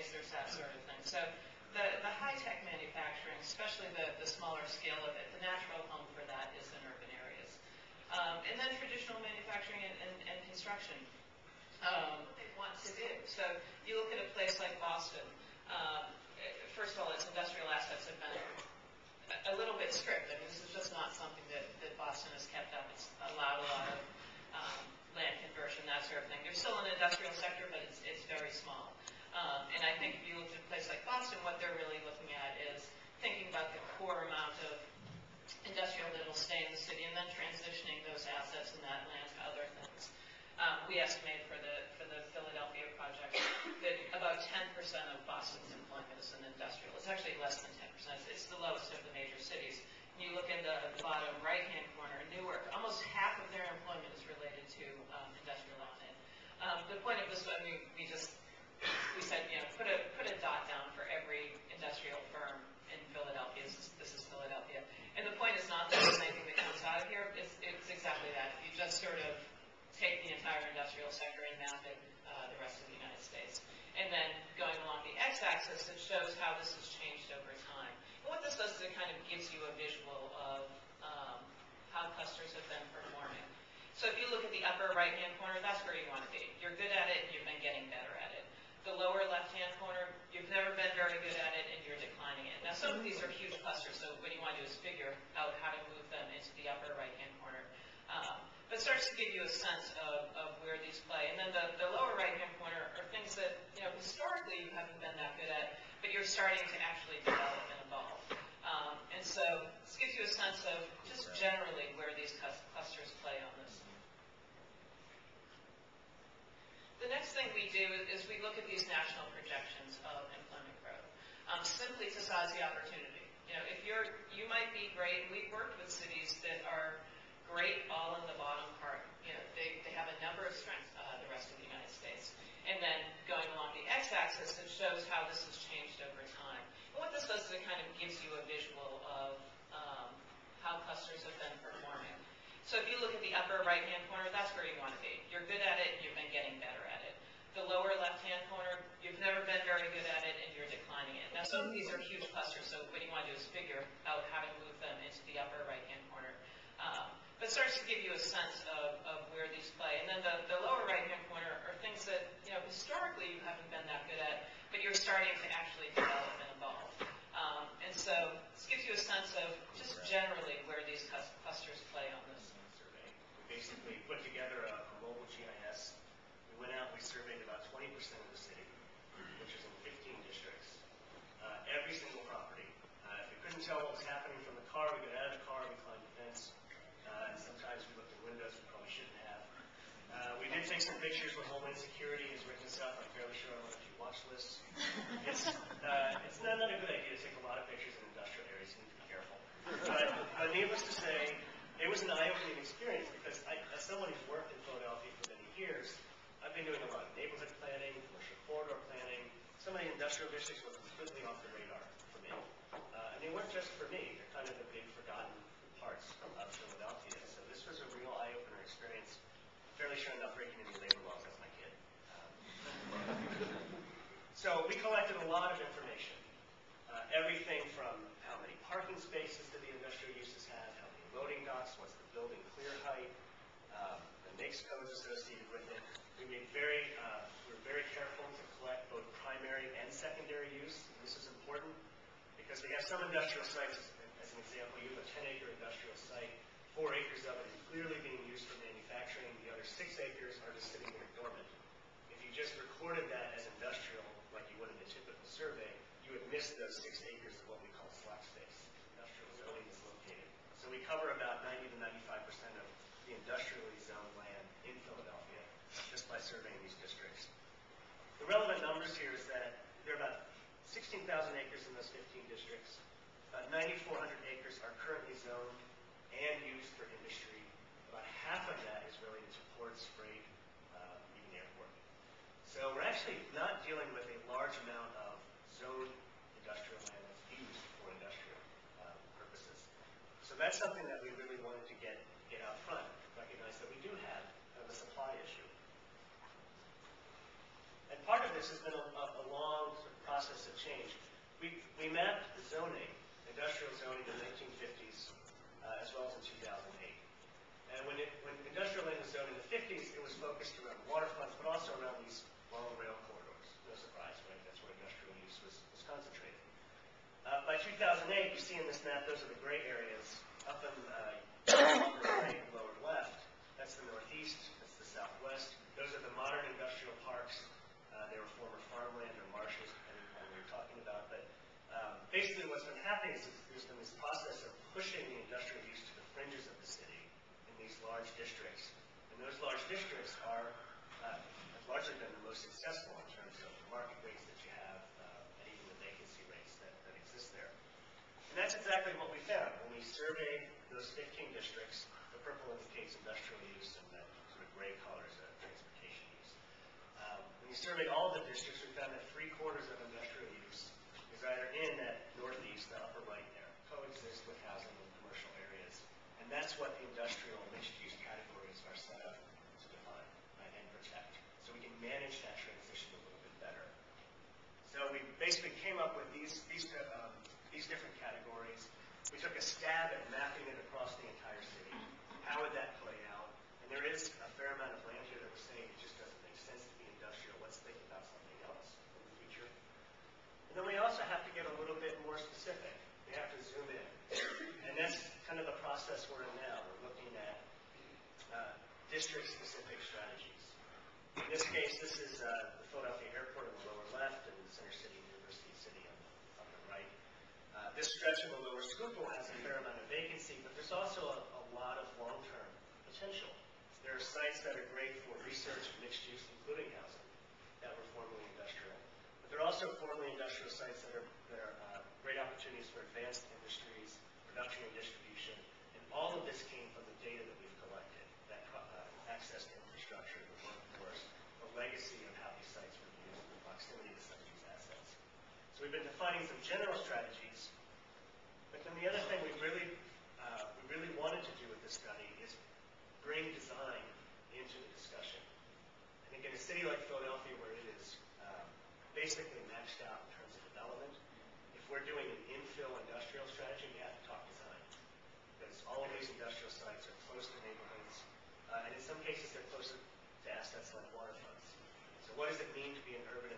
space, there's that sort of thing. So the high-tech manufacturing, especially the smaller scale of it, the natural home for that is in urban areas. And then traditional manufacturing and construction. What they want to do. So you look at a place like Boston. First of all, its industrial assets have been a little bit stripped. I mean, this is just not something that Boston has kept up. It's allowed a lot of land conversion, that sort of thing. There's still an industrial sector, but it's very small. And I think if you look at a place like Boston, what they're really looking at is thinking about the core amount of industrial that will stay in the city and then transitioning those assets and that land to other things. We estimate for the Philadelphia project that about 10% of Boston's employment is in industrial. It's actually less than 10%. It's the lowest of the major cities. And you look in the bottom right-hand corner, Newark, almost half of their employment is related to industrial outlet. The point of this, I mean, we said, you know, put a dot down for every industrial firm in Philadelphia. This is Philadelphia. And the point is not that there's anything that comes out of here. It's exactly that. If you just sort of take the entire industrial sector and map it the rest of the United States. And then going along the x-axis, it shows how this has changed over time. And what this does is it kind of gives you a visual of how clusters have been performing. So if you look at the upper right-hand corner, that's where you want to be. You're good at it, and you've been getting better at it. The lower left-hand corner, you've never been very good at it, and you're declining it. Now, some of these are huge clusters, so what you want to do is figure out how to move them into the upper right-hand corner. But it starts to give you a sense of where these play. And then the lower right-hand corner are things that, you know, historically you haven't been that good at, but you're starting to actually develop and evolve. And so this gives you a sense of just generally where these clusters play on this. The next thing we do is we look at these national projections of employment growth, simply to size the opportunity. You know, if you might be great. We've worked with cities that are great all in the bottom part. You know, they have a number of strengths, the rest of the United States. And then going along the x-axis, it shows how this has changed over time. And what this does is it kind of gives you a visual of how clusters have been performing. So if you look at the upper right-hand corner, that's where you want to be. You're good at it, and you've been getting better at it. The lower left-hand corner, you've never been very good at it, and you're declining it. Now, some of these are huge clusters, so what you want to do is figure out how to move them into the upper right-hand corner. But it starts to give you a sense of where these play. And then the lower right-hand corner are things that, you know, historically you haven't been that good at, but you're starting to actually develop and evolve. And so this gives you a sense of just generally where these clusters play on this survey. We basically put together a mobile GIS. We went out and we surveyed about 20% of the city, which is in 15 districts. Every single property. If we couldn't tell what was happening from the car, we got out of the car, we climbed the fence. And sometimes we looked at windows we probably shouldn't have. We did take some pictures where Homeland Security has written this up. I'm fairly sure on one of your watch lists. It's not a good idea to take a lot of pictures in industrial areas. You need to be careful. But needless to say, it was an eye-opening experience because as someone who's worked in Philadelphia for many years, I've been doing a lot of neighborhood planning, commercial corridor planning. Some of the industrial districts were completely off the radar for me. And they weren't just for me. They're kind of the big forgotten parts of Philadelphia. So this was a real eye-opener experience. Fairly sure I'm not breaking any labor laws. That's my kid. So we collected a lot of information. Everything from how many parking spaces do the industrial uses have, how many loading docks, what's the building clear height, the NAICS codes associated with it. We were very careful to collect both primary and secondary use. And this is important because we have some industrial sites. As an example, you have a 10-acre industrial site. 4 acres of it is clearly being used for manufacturing. The other 6 acres are just sitting there dormant. If you just recorded that as industrial, like you would in a typical survey, you would miss those 6 acres of what we call slack space. Industrial zoning is located. So we cover about 90 to 95% of the industrially zoned land in Philadelphia just by surveying these districts. The relevant numbers here is that there are about 16,000 acres in those 15 districts. About 9,400 acres are currently zoned and used for industry. About half of that is related to ports, freight, even airport. So we're actually not dealing with a large amount of zoned industrial land that's used for industrial purposes. So that's something that we really wanted to get out front, recognize that we do have kind of a supply issue. And part of this has been a long sort of process of change. We mapped the zoning, industrial zoning in the 1950s, as well as in 2008. And when industrial land was zoned in the 50s, it was focused around waterfronts, but also around these long rail corridors. No surprise, right? That's where industrial use was concentrated. By 2008, you see in this map, those are the gray areas. Up in the right lower left, that's the northeast, that's the southwest. Those are the modern industrial parks. They were former farmland or marshes, depending on what you're talking about. But basically what's been happening is there's been this process of pushing the industrial use to the fringes of the city in these large districts. And those large districts have largely been the most successful in terms of the market rates that you have and even the vacancy rates that exist there. And that's exactly what we found. When we surveyed those 15 districts, the purple indicates industrial use and that sort of gray color is transportation use. When we surveyed all the districts, we found that 3/4 of industrial use is either in that northeast, the upper right there, coexist with housing and commercial areas. And that's what the industrial mixed-use categories are set up to define, right, and protect. So we can manage that transition a little bit better. So we basically came up with these different categories. We took a stab at mapping it across the entire city. How would that play out? And there is a fair amount of land here that we're saying it just doesn't make sense to be industrial. Let's think about something else in the future. And then we also have to get a little bit more specific. We have to zoom in. And that's kind of the process we're in now. We're looking at district-specific strategies. In this case, this is the Philadelphia Airport in the lower left and the Center City University City on the right. This stretch of the lower Schuylkill has a fair amount of vacancy, but there's also a lot of long-term potential. There are sites that are great for research and mixed use, including housing, that were formerly industrial. But there are also formerly industrial sites that are great opportunities for advanced industries, production and distribution, and all of this came from the data that we've collected, that access to infrastructure, the workforce, the legacy of how these sites were used, the proximity to some of these assets. So we've been defining some general strategies, but then the other thing we really wanted to do with this study is bring design into the discussion. I think in a city like Philadelphia, where it is basically maxed out in terms of development, if we're doing an infill industrial strategy, we have to talk design. Because all of these industrial sites are close to neighborhoods, and in some cases they're closer to assets like waterfronts. So what does it mean to be an urban